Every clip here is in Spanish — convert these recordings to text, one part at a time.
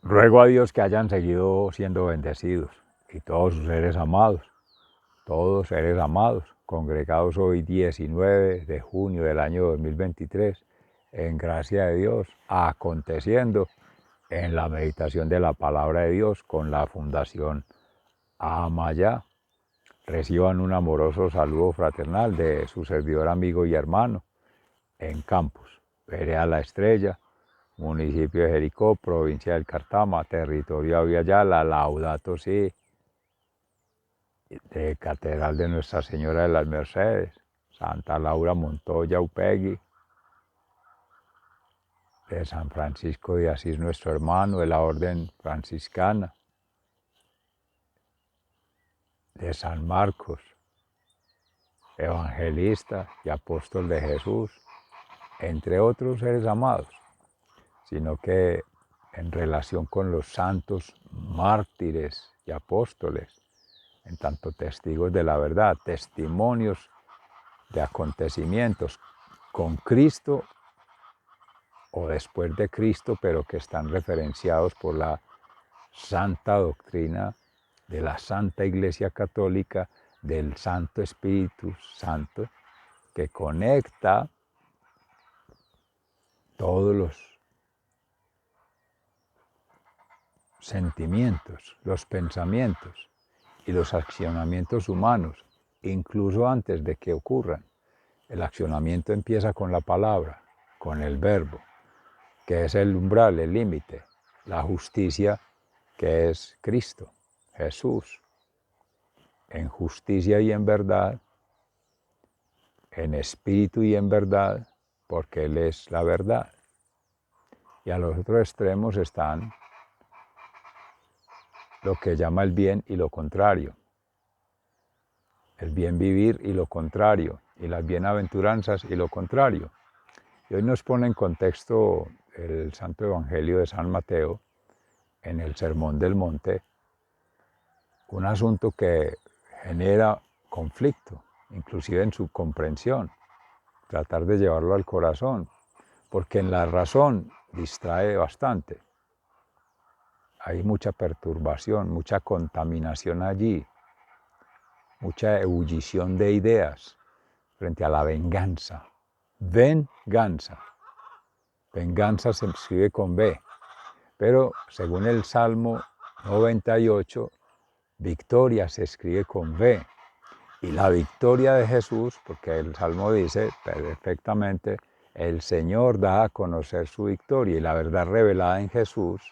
Ruego a Dios que hayan seguido siendo bendecidos y todos sus seres amados, congregados hoy 19 de junio del año 2023, en gracia de Dios, aconteciendo en la meditación de la palabra de Dios con la Fundación Amayá. Reciban un amoroso saludo fraternal de su servidor, amigo y hermano en Campos, Vereda La Estrella, municipio de Jericó, provincia del Cartama, territorio de Aviala, Laudato Si, de Catedral de Nuestra Señora de las Mercedes, Santa Laura Montoya Upegui, de San Francisco de Asís, nuestro hermano, de la Orden Franciscana, de San Marcos, evangelista y apóstol de Jesús, entre otros seres amados, sino que en relación con los santos mártires y apóstoles, en tanto testigos de la verdad, testimonios de acontecimientos con Cristo o después de Cristo, pero que están referenciados por la santa doctrina de la Santa Iglesia Católica, del Santo Espíritu Santo, que conecta todos los sentimientos, los pensamientos y los accionamientos humanos, incluso antes de que ocurran. El accionamiento empieza con la palabra, con el verbo, que es el umbral, el límite, la justicia, que es Cristo, Jesús, en justicia y en verdad, en espíritu y en verdad, porque Él es la verdad. Y a los otros extremos están lo que llama el bien y lo contrario, el bien vivir y lo contrario, y las bienaventuranzas y lo contrario. Y hoy nos pone en contexto el Santo Evangelio de San Mateo, en el Sermón del Monte, un asunto que genera conflicto, inclusive en su comprensión, tratar de llevarlo al corazón, porque en la razón distrae bastante. Hay mucha perturbación, mucha contaminación allí, mucha ebullición de ideas frente a la venganza. Venganza. Venganza se escribe con B, pero según el Salmo 98, victoria se escribe con V. Y la victoria de Jesús, porque el Salmo dice perfectamente, el Señor da a conocer su victoria y la verdad revelada en Jesús,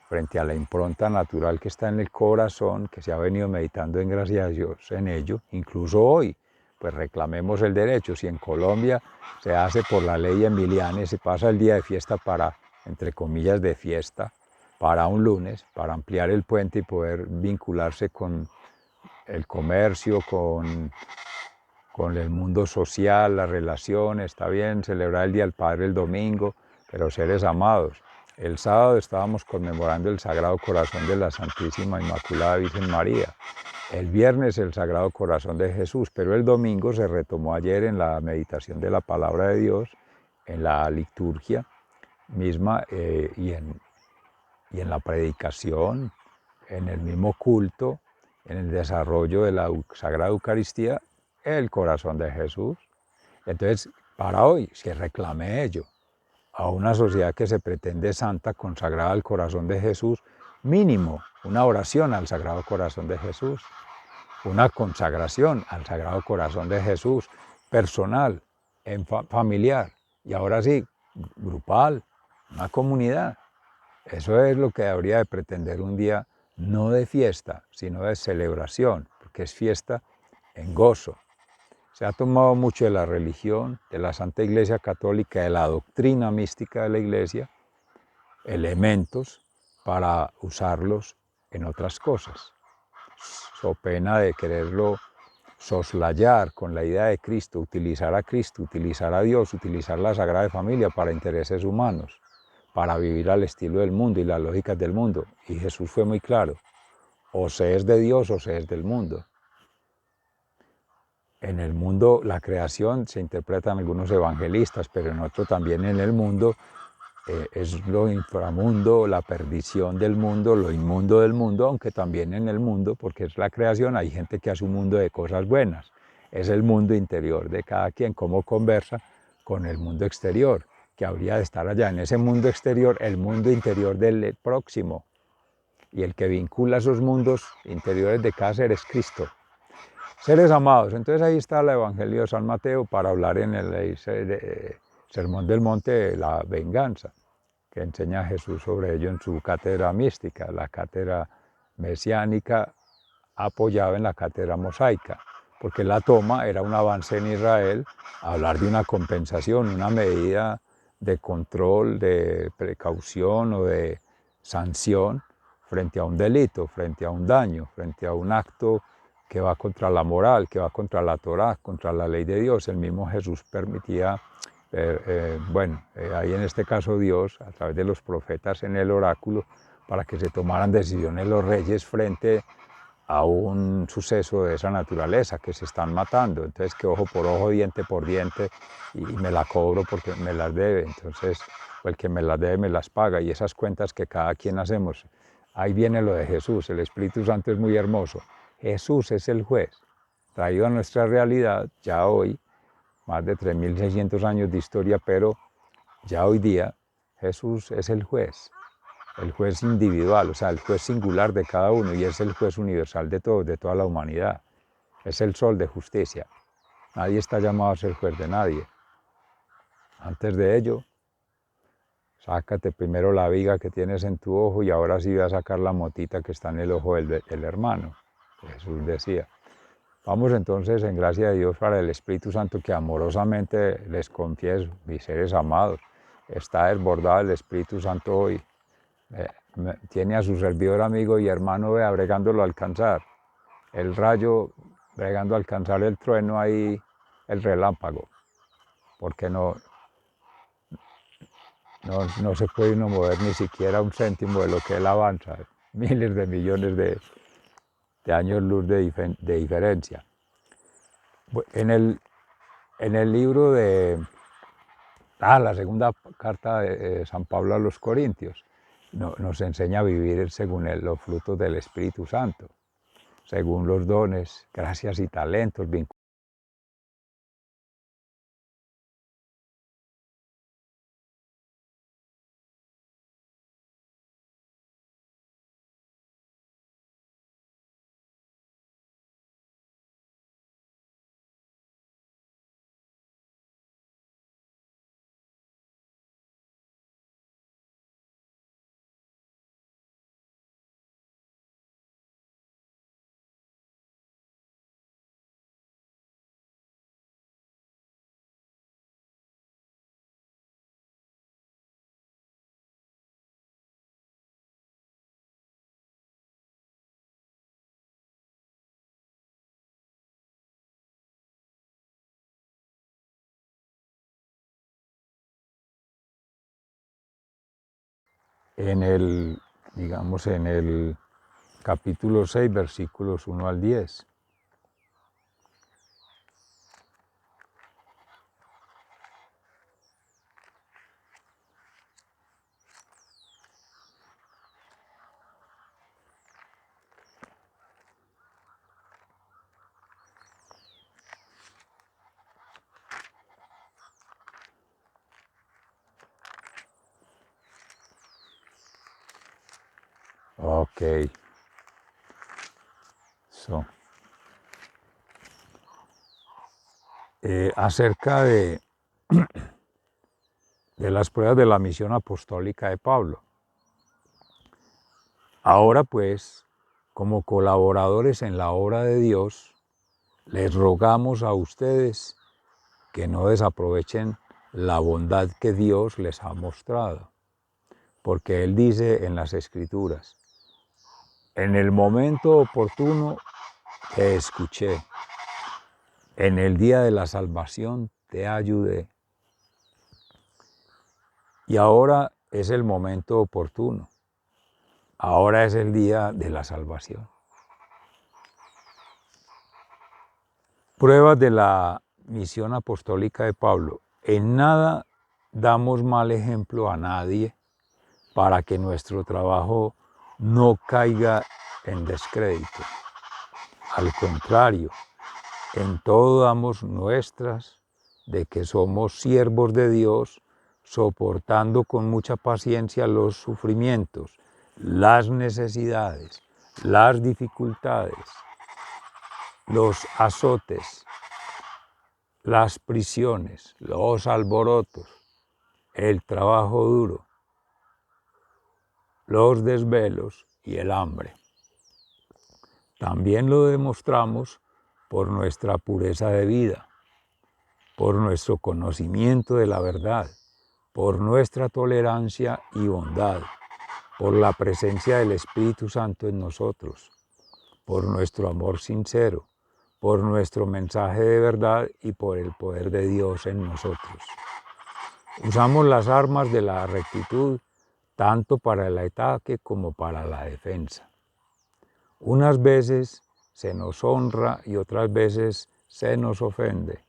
frente a la impronta natural que está en el corazón, que se ha venido meditando en gracia a Dios en ello, incluso hoy, pues reclamemos el derecho. Si en Colombia se hace por la ley Emiliani, se pasa el día de fiesta para, entre comillas, de fiesta, para un lunes, para ampliar el puente y poder vincularse con el comercio, con el mundo social, las relaciones, está bien celebrar el Día del Padre el domingo, pero seres amados. El sábado estábamos conmemorando el Sagrado Corazón de la Santísima Inmaculada Virgen María. El viernes el Sagrado Corazón de Jesús, pero el domingo se retomó ayer en la meditación de la Palabra de Dios, en la liturgia misma y en la predicación, en el mismo culto, en el desarrollo de la Sagrada Eucaristía, el corazón de Jesús. Entonces, para hoy, se reclame ello a una sociedad que se pretende santa, consagrada al corazón de Jesús, mínimo una oración al Sagrado Corazón de Jesús, una consagración al Sagrado Corazón de Jesús, personal, familiar, y ahora sí, grupal, una comunidad. Eso es lo que habría de pretender un día, no de fiesta, sino de celebración, porque es fiesta en gozo. Se ha tomado mucho de la religión, de la Santa Iglesia Católica, de la doctrina mística de la Iglesia, elementos para usarlos en otras cosas, so pena de quererlo soslayar con la idea de Cristo, utilizar a Dios, utilizar la Sagrada Familia para intereses humanos, para vivir al estilo del mundo y las lógicas del mundo. Y Jesús fue muy claro, o se es de Dios o se es del mundo. En el mundo, la creación se interpreta en algunos evangelistas, pero en otro también en el mundo, es lo inframundo, la perdición del mundo, lo inmundo del mundo, aunque también en el mundo, porque es la creación, hay gente que hace un mundo de cosas buenas. Es el mundo interior de cada quien, cómo conversa con el mundo exterior, que habría de estar allá. En ese mundo exterior, el mundo interior del próximo. Y el que vincula esos mundos interiores de cada ser es Cristo. Seres amados, entonces ahí está el Evangelio de San Mateo para hablar en el Sermón del Monte de la venganza, que enseña Jesús sobre ello en su cátedra mística, la cátedra mesiánica apoyada en la cátedra mosaica, porque la toma era un avance en Israel a hablar de una compensación, una medida de control, de precaución o de sanción frente a un delito, frente a un daño, frente a un acto que va contra la moral, que va contra la Torá, contra la ley de Dios. El mismo Jesús permitía, ahí en este caso Dios, a través de los profetas en el oráculo, para que se tomaran decisiones los reyes frente a un suceso de esa naturaleza, que se están matando. Entonces, que ojo por ojo, diente por diente, y me la cobro porque me las debe. Entonces, el que me las debe me las paga, y esas cuentas que cada quien hacemos. Ahí viene lo de Jesús, el Espíritu Santo es muy hermoso. Jesús es el juez, traído a nuestra realidad ya hoy, más de 3.600 años de historia, pero ya hoy día Jesús es el juez individual, o sea, el juez singular de cada uno, y es el juez universal de todos, de toda la humanidad. Es el sol de justicia. Nadie está llamado a ser juez de nadie. Antes de ello, sácate primero la viga que tienes en tu ojo y ahora sí vas a sacar la motita que está en el ojo del hermano. Jesús decía. Vamos entonces, en gracia de Dios, para el Espíritu Santo, que amorosamente les confieso, mis seres amados, está desbordado el Espíritu Santo hoy. Tiene a su servidor, amigo y hermano, bregándolo a alcanzar. El rayo bregando a alcanzar el trueno ahí, el relámpago. Porque no se puede uno mover ni siquiera un céntimo de lo que él avanza. Miles de millones de años luz de diferencia. En el libro de la segunda carta de San Pablo a los Corintios, nos enseña a vivir según los frutos del Espíritu Santo, según los dones, gracias y talentos. En el capítulo 6, versículos 1 al 10. Ok. Acerca de las pruebas de la misión apostólica de Pablo. Ahora pues, como colaboradores en la obra de Dios, les rogamos a ustedes que no desaprovechen la bondad que Dios les ha mostrado, porque Él dice en las Escrituras: en el momento oportuno te escuché, en el día de la salvación te ayudé. Y ahora es el momento oportuno, ahora es el día de la salvación. Pruebas de la misión apostólica de Pablo. En nada damos mal ejemplo a nadie para que nuestro trabajo no caiga en descrédito. Al contrario, en todo damos muestras de que somos siervos de Dios, soportando con mucha paciencia los sufrimientos, las necesidades, las dificultades, los azotes, las prisiones, los alborotos, el trabajo duro, los desvelos y el hambre. También lo demostramos por nuestra pureza de vida, por nuestro conocimiento de la verdad, por nuestra tolerancia y bondad, por la presencia del Espíritu Santo en nosotros, por nuestro amor sincero, por nuestro mensaje de verdad y por el poder de Dios en nosotros. Usamos las armas de la rectitud tanto para el ataque como para la defensa. Unas veces se nos honra y otras veces se nos ofende.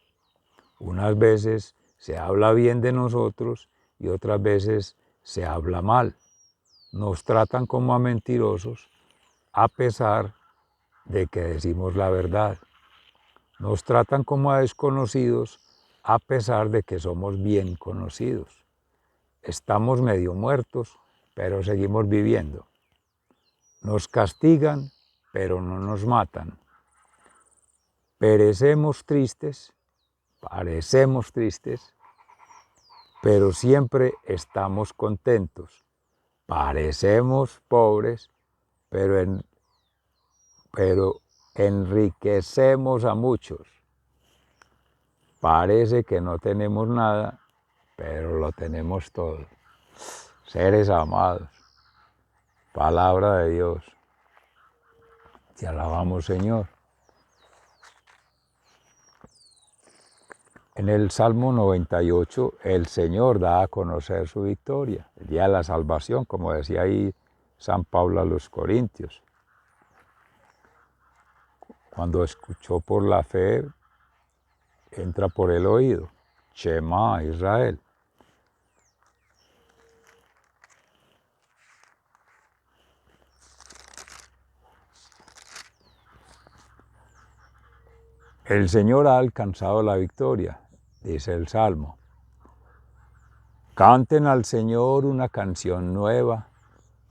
Unas veces se habla bien de nosotros y otras veces se habla mal. Nos tratan como a mentirosos a pesar de que decimos la verdad. Nos tratan como a desconocidos a pesar de que somos bien conocidos. Estamos medio muertos, pero seguimos viviendo. Nos castigan, pero no nos matan. Parecemos tristes, pero siempre estamos contentos. Parecemos pobres, pero enriquecemos a muchos. Parece que no tenemos nada, pero lo tenemos todo. Seres amados, palabra de Dios. Te alabamos, Señor. En el Salmo 98, el Señor da a conocer su victoria, el día de la salvación, como decía ahí San Pablo a los Corintios. Cuando escuchó por la fe, entra por el oído. Shema Israel. El Señor ha alcanzado la victoria, dice el Salmo. Canten al Señor una canción nueva,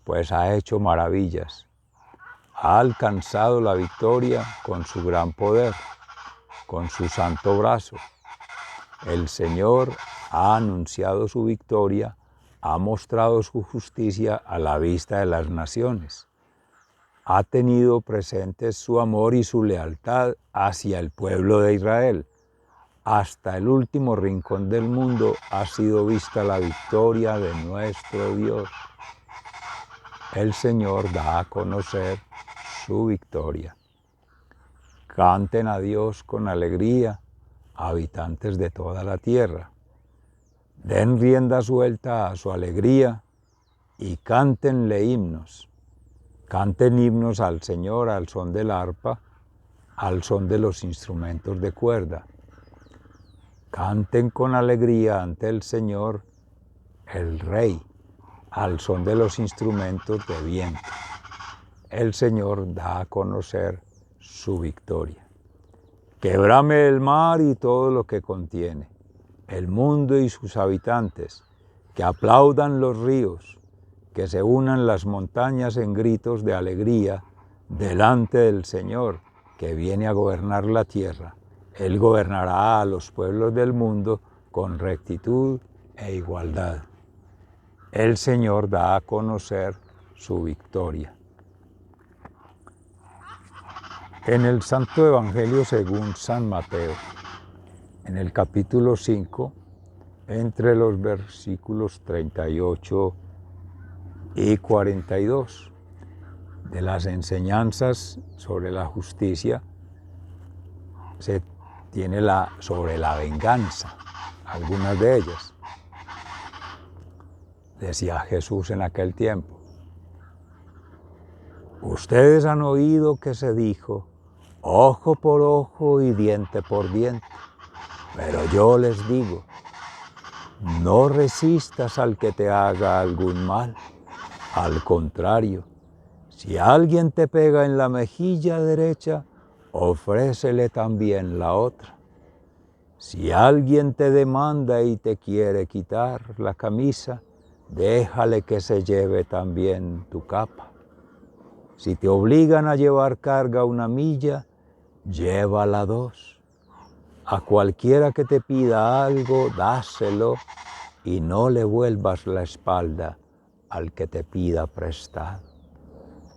pues ha hecho maravillas. Ha alcanzado la victoria con su gran poder, con su santo brazo. El Señor ha anunciado su victoria, ha mostrado su justicia a la vista de las naciones. Ha tenido presentes su amor y su lealtad hacia el pueblo de Israel. Hasta el último rincón del mundo ha sido vista la victoria de nuestro Dios. El Señor da a conocer su victoria. Canten a Dios con alegría, habitantes de toda la tierra. Den rienda suelta a su alegría y cántenle himnos. Canten himnos al Señor al son del arpa, al son de los instrumentos de cuerda. Canten con alegría ante el Señor, el Rey, al son de los instrumentos de viento. El Señor da a conocer su victoria. Que brame el mar y todo lo que contiene, el mundo y sus habitantes, que aplaudan los ríos, que se unan las montañas en gritos de alegría delante del Señor, que viene a gobernar la tierra. Él gobernará a los pueblos del mundo con rectitud e igualdad. El Señor da a conocer su victoria. En el Santo Evangelio según San Mateo, en el capítulo 5, entre los versículos 38 y 42, de las enseñanzas sobre la justicia, se tiene sobre la venganza, algunas de ellas. Decía Jesús en aquel tiempo: ustedes han oído que se dijo, ojo por ojo y diente por diente. Pero yo les digo, No resistas al que te haga algún mal. Al contrario, si alguien te pega en la mejilla derecha, ofrécele también la otra. Si alguien te demanda y te quiere quitar la camisa, déjale que se lleve también tu capa. Si te obligan a llevar carga 1 milla, llévala 2. A cualquiera que te pida algo, dáselo y no le vuelvas la espalda al que te pida prestado.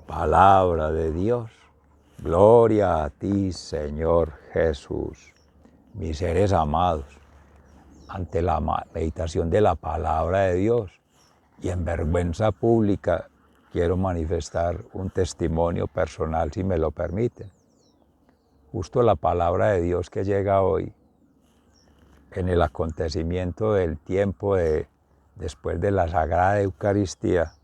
Palabra de Dios. Gloria a ti, Señor Jesús. Mis seres amados, ante la meditación de la palabra de Dios y en vergüenza pública, quiero manifestar un testimonio personal, si me lo permiten. Justo la palabra de Dios que llega hoy, en el acontecimiento del tiempo después de la Sagrada Eucaristía,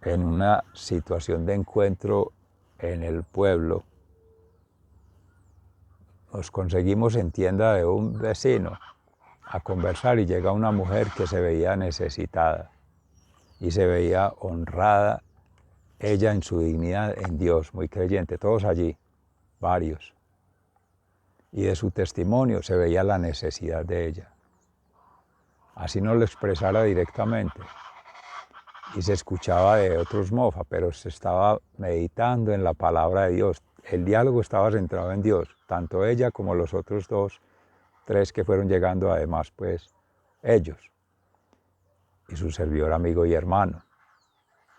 en una situación de encuentro en el pueblo, nos conseguimos en tienda de un vecino a conversar y llega una mujer que se veía necesitada y se veía honrada, ella en su dignidad en Dios, muy creyente, todos allí, varios. Y de su testimonio se veía la necesidad de ella. Así no lo expresara directamente. Y se escuchaba de otros mofa, pero se estaba meditando en la palabra de Dios. El diálogo estaba centrado en Dios, tanto ella como los otros 2, 3 que fueron llegando, además, pues, ellos. Y su servidor, amigo y hermano.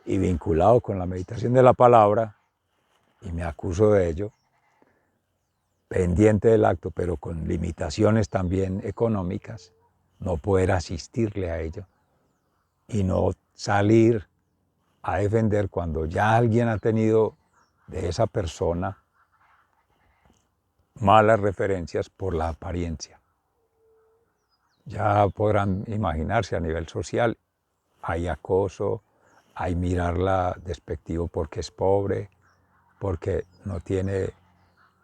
Y vinculado con la meditación de la palabra, y me acuso de ello, pendiente del acto, pero con limitaciones también económicas, no poder asistirle a ello y no salir a defender cuando ya alguien ha tenido de esa persona malas referencias por la apariencia. Ya podrán imaginarse a nivel social, hay acoso, hay mirarla despectivo porque es pobre, porque no tiene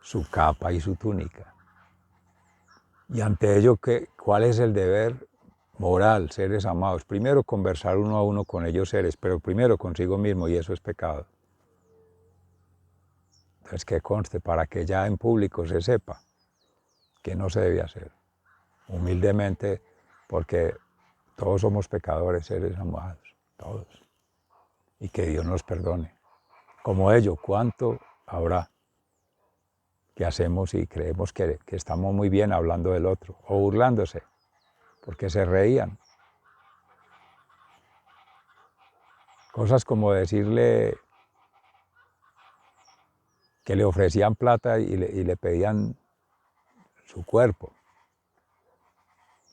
su capa y su túnica. Y ante ello, ¿cuál es el deber moral, seres amados? Primero, conversar uno a uno con ellos seres, pero primero consigo mismo, y eso es pecado. Entonces, que conste, para que ya en público se sepa que no se debe hacer. Humildemente, porque todos somos pecadores, seres amados, todos. Y que Dios nos perdone. Como ello, ¿cuánto habrá que hacemos y creemos que estamos muy bien hablando del otro o burlándose? Porque se reían. Cosas como decirle que le ofrecían plata y le pedían su cuerpo.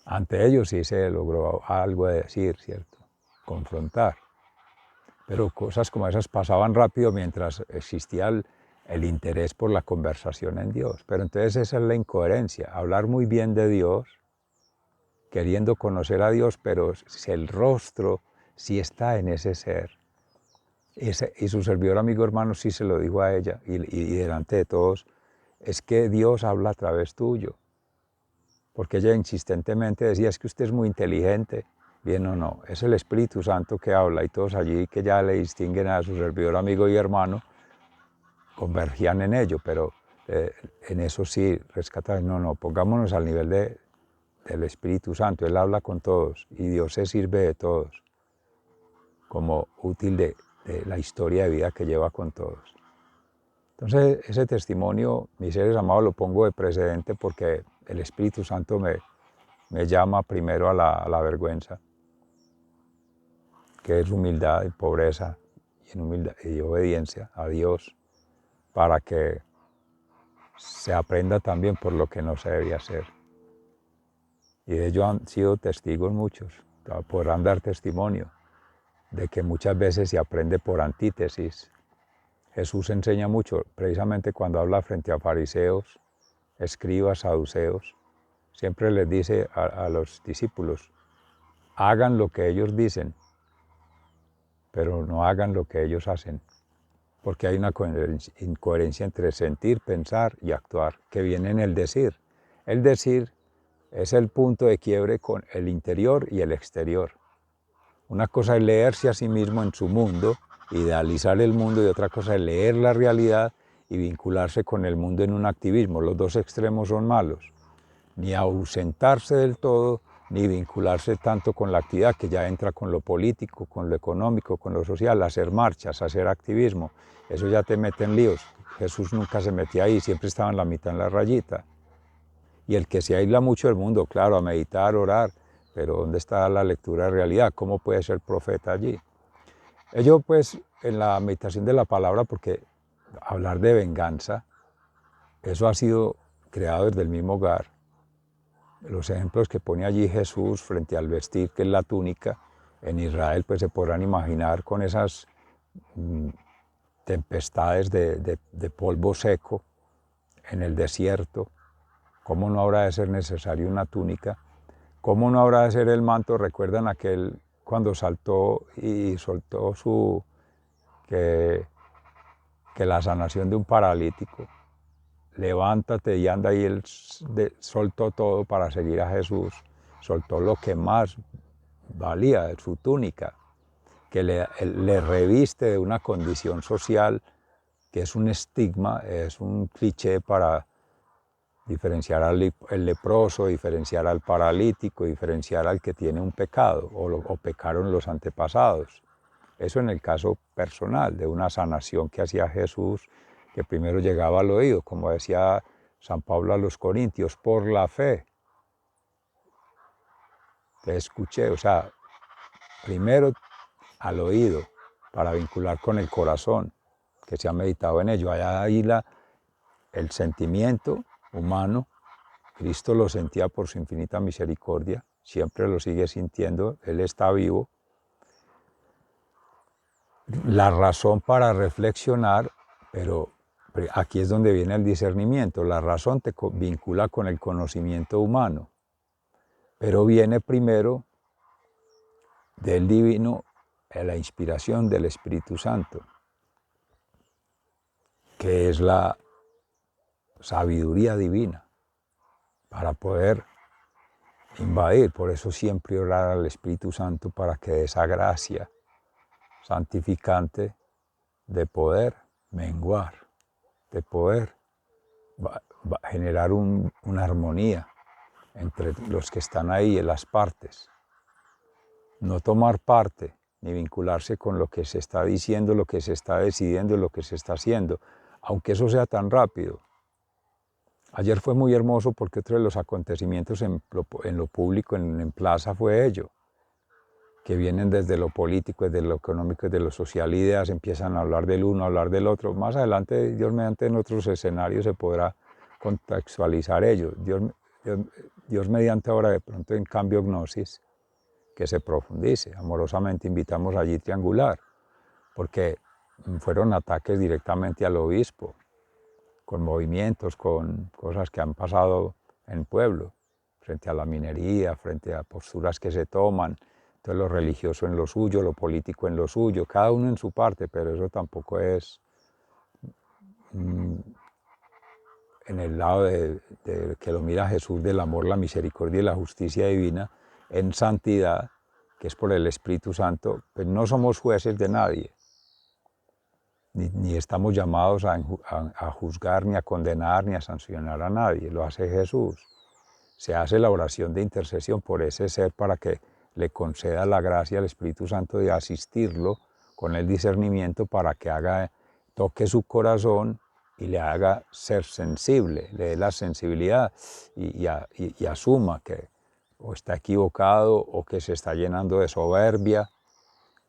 Ante ellos sí se logró algo de decir, ¿cierto? Confrontar. Pero cosas como esas pasaban rápido mientras existía el interés por la conversación en Dios. Pero entonces esa es la incoherencia, hablar muy bien de Dios, queriendo conocer a Dios, pero si el rostro sí está en ese ser. Y su servidor amigo hermano sí se lo dijo a ella y delante de todos, es que Dios habla a través tuyo. Porque ella insistentemente decía, es que usted es muy inteligente. Bien o no, es el Espíritu Santo que habla y todos allí que ya le distinguen a su servidor amigo y hermano, convergían en ello, pero en eso sí rescataban, no, pongámonos al nivel del Espíritu Santo, Él habla con todos y Dios se sirve de todos como útil de la historia de vida que lleva con todos. Entonces ese testimonio, mis seres amados, lo pongo de precedente porque el Espíritu Santo me llama primero a la vergüenza, que es humildad y pobreza y obediencia a Dios, para que se aprenda también por lo que no se debía hacer. Y de ello han sido testigos muchos, podrán dar testimonio de que muchas veces se aprende por antítesis. Jesús enseña mucho, precisamente cuando habla frente a fariseos, escribas, saduceos, siempre les dice a los discípulos, hagan lo que ellos dicen, pero no hagan lo que ellos hacen, porque hay una incoherencia entre sentir, pensar y actuar, que viene en el decir. El decir es el punto de quiebre con el interior y el exterior. Una cosa es leerse a sí mismo en su mundo, idealizar el mundo, y otra cosa es leer la realidad y vincularse con el mundo en un activismo. Los dos extremos son malos. Ni ausentarse del todo, ni vincularse tanto con la actividad, que ya entra con lo político, con lo económico, con lo social, hacer marchas, hacer activismo. Eso ya te mete en líos. Jesús nunca se metía ahí, siempre estaba en la mitad, en la rayita. Y el que se aísla mucho del mundo, claro, a meditar, orar, pero ¿dónde está la lectura de realidad? ¿Cómo puede ser profeta allí? Ello pues en la meditación de la palabra, porque hablar de venganza, eso ha sido creado desde el mismo hogar. Los ejemplos que pone allí Jesús frente al vestir, que es la túnica, en Israel pues se podrán imaginar con esas tempestades de polvo seco en el desierto. ¿Cómo no habrá de ser necesario una túnica? ¿Cómo no habrá de ser el manto? ¿Recuerdan aquel cuando saltó y soltó que la sanación de un paralítico? Levántate y anda, y él soltó todo para seguir a Jesús, soltó lo que más valía, su túnica, que le reviste de una condición social que es un estigma, es un cliché para diferenciar al leproso, diferenciar al paralítico, diferenciar al que tiene un pecado o pecaron los antepasados. Eso en el caso personal de una sanación que hacía Jesús, que primero llegaba al oído, como decía San Pablo a los Corintios, por la fe. Te escuché, o sea, primero al oído, para vincular con el corazón, que se ha meditado en ello. Allá ahí el sentimiento humano, Cristo lo sentía por su infinita misericordia, siempre lo sigue sintiendo, Él está vivo. La razón para reflexionar, pero aquí es donde viene el discernimiento. La razón te vincula con el conocimiento humano, pero viene primero del divino, la inspiración del Espíritu Santo, que es la sabiduría divina para poder invadir. Por eso siempre orar al Espíritu Santo para que esa gracia santificante de poder menguar, de poder generar una armonía entre los que están ahí en las partes. No tomar parte ni vincularse con lo que se está diciendo, lo que se está decidiendo, lo que se está haciendo, aunque eso sea tan rápido. Ayer fue muy hermoso porque otro de los acontecimientos en lo público, en plaza, fue ello, que vienen desde lo político, desde lo económico, desde lo social, ideas, empiezan a hablar del uno, a hablar del otro. Más adelante, Dios mediante, en otros escenarios se podrá contextualizar ello. Dios mediante ahora, de pronto en Cambio Gnosis, que se profundice. Amorosamente invitamos allí Triangular, porque fueron ataques directamente al obispo, con movimientos, con cosas que han pasado en el pueblo, frente a la minería, frente a posturas que se toman. Entonces lo religioso en lo suyo, lo político en lo suyo, cada uno en su parte, pero eso tampoco es en el lado de que lo mira Jesús, del amor, la misericordia y la justicia divina, en santidad, que es por el Espíritu Santo. Pues no somos jueces de nadie, ni estamos llamados a juzgar, ni a condenar, ni a sancionar a nadie. Lo hace Jesús. Se hace la oración de intercesión por ese ser para que le conceda la gracia al Espíritu Santo de asistirlo con el discernimiento para que toque su corazón y le haga ser sensible, le dé la sensibilidad y asuma que o está equivocado o que se está llenando de soberbia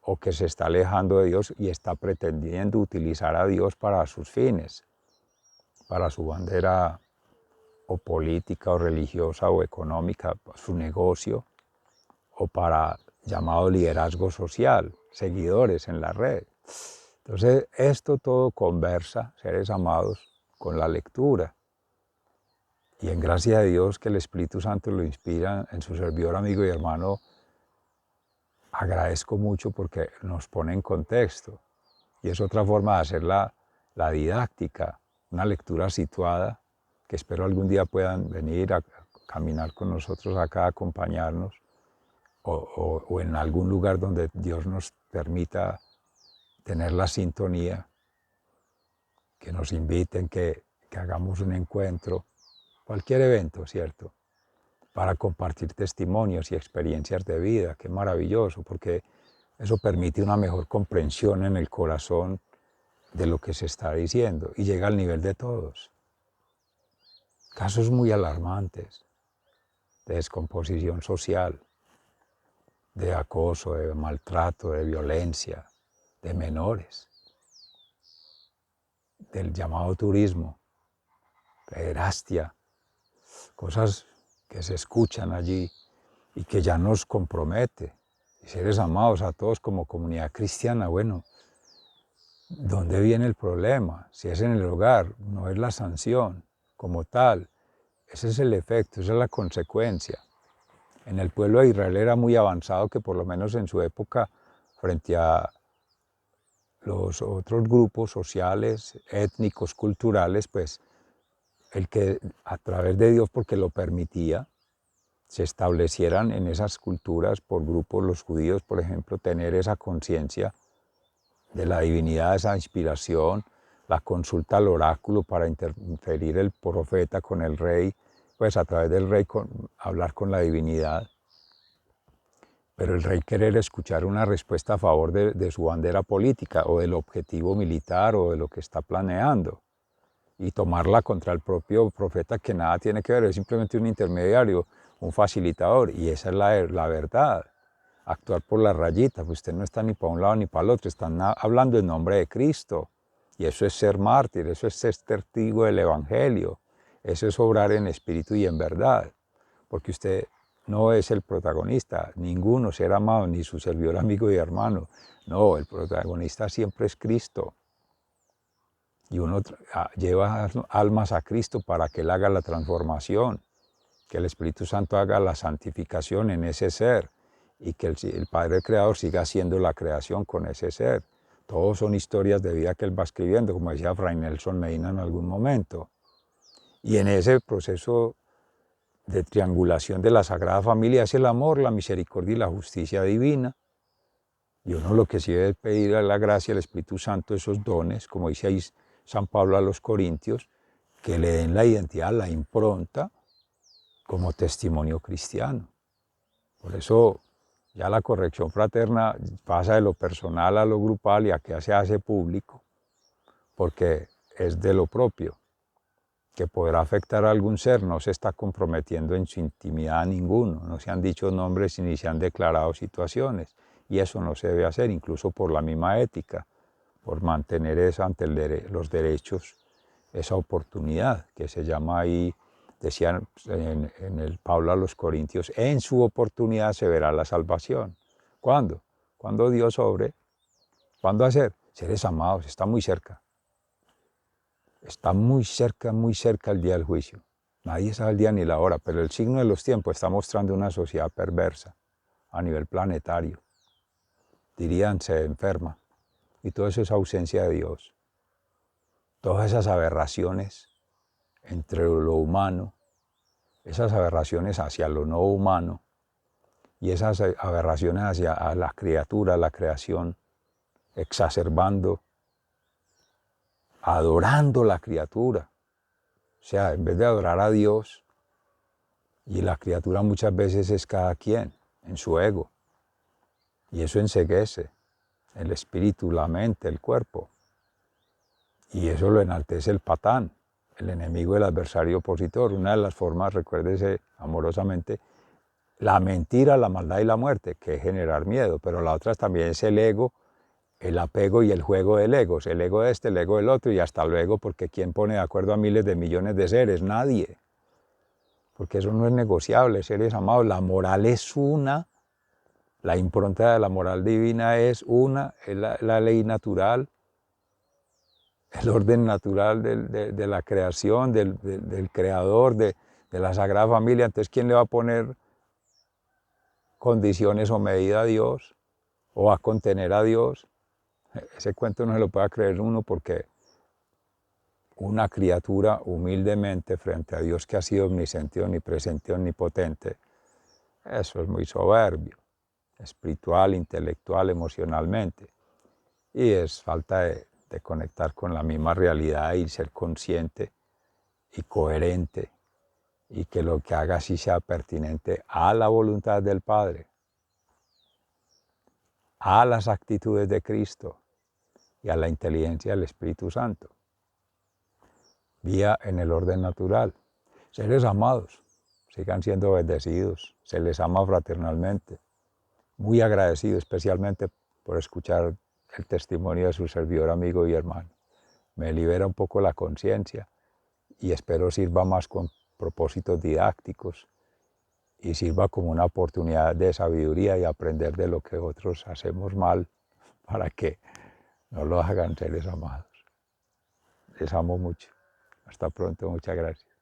o que se está alejando de Dios y está pretendiendo utilizar a Dios para sus fines, para su bandera o política o religiosa o económica, su negocio, o para llamado liderazgo social, seguidores en la red. Entonces, esto todo conversa, seres amados, con la lectura. Y en gracia de Dios que el Espíritu Santo lo inspira en su servidor, amigo y hermano, agradezco mucho porque nos pone en contexto. Y es otra forma de hacer la didáctica, una lectura situada, que espero algún día puedan venir caminar con nosotros acá, acompañarnos, o en algún lugar donde Dios nos permita tener la sintonía, que nos inviten, que hagamos un encuentro, cualquier evento, ¿cierto? Para compartir testimonios y experiencias de vida. Qué maravilloso, porque eso permite una mejor comprensión en el corazón de lo que se está diciendo y llega al nivel de todos. Casos muy alarmantes de descomposición social, de acoso, de maltrato, de violencia, de menores, del llamado turismo, pederastia, cosas que se escuchan allí y que ya nos compromete. Y seres amados a todos como comunidad cristiana, bueno, ¿dónde viene el problema? Si es en el hogar, no es la sanción como tal. Ese es el efecto, esa es la consecuencia. En el pueblo de Israel era muy avanzado que por lo menos en su época, frente a los otros grupos sociales, étnicos, culturales, pues el que a través de Dios, porque lo permitía, se establecieran en esas culturas por grupos, los judíos, por ejemplo, tener esa conciencia de la divinidad, esa inspiración, la consulta al oráculo para interferir el profeta con el rey, pues a través del rey hablar con la divinidad, pero el rey querer escuchar una respuesta a favor de su bandera política o del objetivo militar o de lo que está planeando y tomarla contra el propio profeta que nada tiene que ver, es simplemente un intermediario, un facilitador, y esa es la verdad. Actuar por la rayita, pues usted no está ni para un lado ni para el otro, están hablando en nombre de Cristo, y eso es ser mártir, eso es ser testigo del Evangelio, eso es obrar en espíritu y en verdad, porque usted no es el protagonista, ninguno, ser amado, ni su servidor, amigo y hermano, no, el protagonista siempre es Cristo. Y uno lleva almas a Cristo para que Él haga la transformación, que el Espíritu Santo haga la santificación en ese ser y que el Padre Creador siga haciendo la creación con ese ser. Todos son historias de vida que Él va escribiendo, como decía Fray Nelson Medina en algún momento. Y en ese proceso de triangulación de la Sagrada Familia es el amor, la misericordia y la justicia divina. Y uno lo que sí debe pedir a la gracia del Espíritu Santo, esos dones, como dice ahí San Pablo a los Corintios, que le den la identidad, la impronta, como testimonio cristiano. Por eso ya la corrección fraterna pasa de lo personal a lo grupal y a que se hace público, porque es de lo propio, que podrá afectar a algún ser, no se está comprometiendo en su intimidad a ninguno, no se han dicho nombres ni se han declarado situaciones, y eso no se debe hacer, incluso por la misma ética, por mantener eso ante los derechos, esa oportunidad que se llama ahí, decían en el Pablo a los Corintios, en su oportunidad se verá la salvación. ¿Cuándo? Cuando Dios obre. ¿Cuándo hacer? Seres amados, está muy cerca. Está muy cerca el día del juicio. Nadie sabe el día ni la hora, pero el signo de los tiempos está mostrando una sociedad perversa a nivel planetario. Dirían, se enferma. Y todo eso es ausencia de Dios. Todas esas aberraciones entre lo humano, esas aberraciones hacia lo no humano y esas aberraciones hacia la criatura, la creación, exacerbando, adorando la criatura. O sea, en vez de adorar a Dios, y la criatura muchas veces es cada quien, en su ego, y eso enceguece el espíritu, la mente, el cuerpo, y eso lo enaltece el patán, el enemigo del adversario opositor. Una de las formas, recuérdese amorosamente, la mentira, la maldad y la muerte, que es generar miedo, pero la otra también es el ego, el apego y el juego del ego, el ego de este, el ego del otro, y hasta luego, porque ¿quién pone de acuerdo a miles de millones de seres? Nadie, porque eso no es negociable, seres amados. La moral es una, la impronta de la moral divina es una, es la ley natural, el orden natural de la creación, del creador, de la Sagrada Familia. Entonces, ¿quién le va a poner condiciones o medida a Dios? ¿O a contener a Dios? Ese cuento no se lo puede creer uno porque una criatura humildemente frente a Dios que ha sido omnisciente, omnipresente, omnipotente, eso es muy soberbio, espiritual, intelectual, emocionalmente. Y es falta de conectar con la misma realidad y ser consciente y coherente, y que lo que haga sí sea pertinente a la voluntad del Padre, a las actitudes de Cristo y a la inteligencia del Espíritu Santo. Vía en el orden natural. Seres amados, sigan siendo bendecidos, se les ama fraternalmente. Muy agradecido especialmente por escuchar el testimonio de su servidor, amigo y hermano. Me libera un poco la conciencia y espero sirva más con propósitos didácticos y sirva como una oportunidad de sabiduría y aprender de lo que otros hacemos mal para que no lo hagan, seres amados. Les amo mucho. Hasta pronto, muchas gracias.